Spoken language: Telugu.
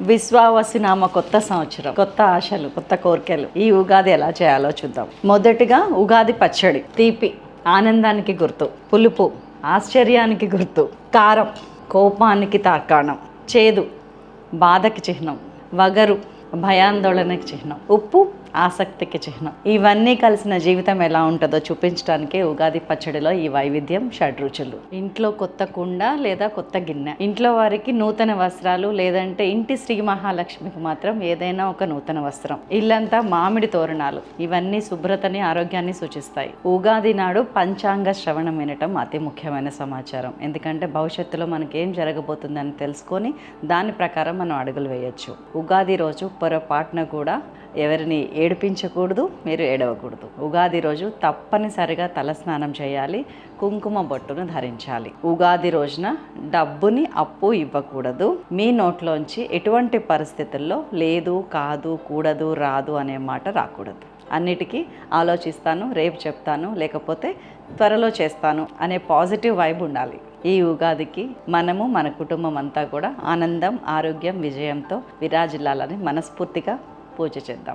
విశ్వావసునామ కొత్త సంవత్సరం, కొత్త ఆశలు, కొత్త కోరికలు. ఈ ఉగాది ఎలా చేయాలో చూద్దాం. మొదటిగా ఉగాది పచ్చడి. తీపి ఆనందానికి గుర్తు, పులుపు ఆశ్చర్యానికి గుర్తు, కారం కోపానికి తార్కాణం, చేదు బాధకి చిహ్నం, వగరు భయాందోళనకి చిహ్నం, ఉప్పు ఆసక్తికి చిహ్నం. ఇవన్నీ కలిసిన జీవితం ఎలా ఉంటుందో చూపించడానికి ఉగాది పచ్చడిలో ఈ వైవిధ్యం, షడ్రుచులు. ఇంట్లో కొత్త కుండ లేదా కొత్త గిన్నె, ఇంట్లో వారికి నూతన వస్త్రాలు, లేదంటే ఇంటి శ్రీ మహాలక్ష్మికి మాత్రం ఏదైనా ఒక నూతన వస్త్రం. ఇల్లంతా మామిడి తోరణాలు. ఇవన్నీ శుభ్రతని, ఆరోగ్యాన్ని సూచిస్తాయి. ఉగాది నాడు పంచాంగ శ్రవణం వినటం అతి ముఖ్యమైన సమాచారం. ఎందుకంటే భవిష్యత్తులో మనకేం జరగబోతుందని తెలుసుకొని దాని ప్రకారం మనం అడుగులు వేయచ్చు. ఉగాది రోజు పొరపాటున కూడా ఎవరిని ఏడిపించకూడదు, మీరు ఏడవకూడదు. ఉగాది రోజు తప్పనిసరిగా తలస్నానం చేయాలి, కుంకుమ బొట్టును ధరించాలి. ఉగాది రోజున డబ్బుని అప్పు ఇవ్వకూడదు. మీ నోట్లోంచి ఎటువంటి పరిస్థితుల్లో లేదు, కాదు, కూడదు, రాదు అనే మాట రాకూడదు. అన్నిటికీ ఆలోచిస్తాను, రేపు చెప్తాను, లేకపోతే త్వరలో చేస్తాను అనే పాజిటివ్ వైబ్ ఉండాలి. ఈ ఉగాదికి మనము, మన కుటుంబం అంతా కూడా ఆనందం, ఆరోగ్యం, విజయంతో విరాజిల్లాలని మనస్ఫూర్తిగా పూజ చేద్దాం.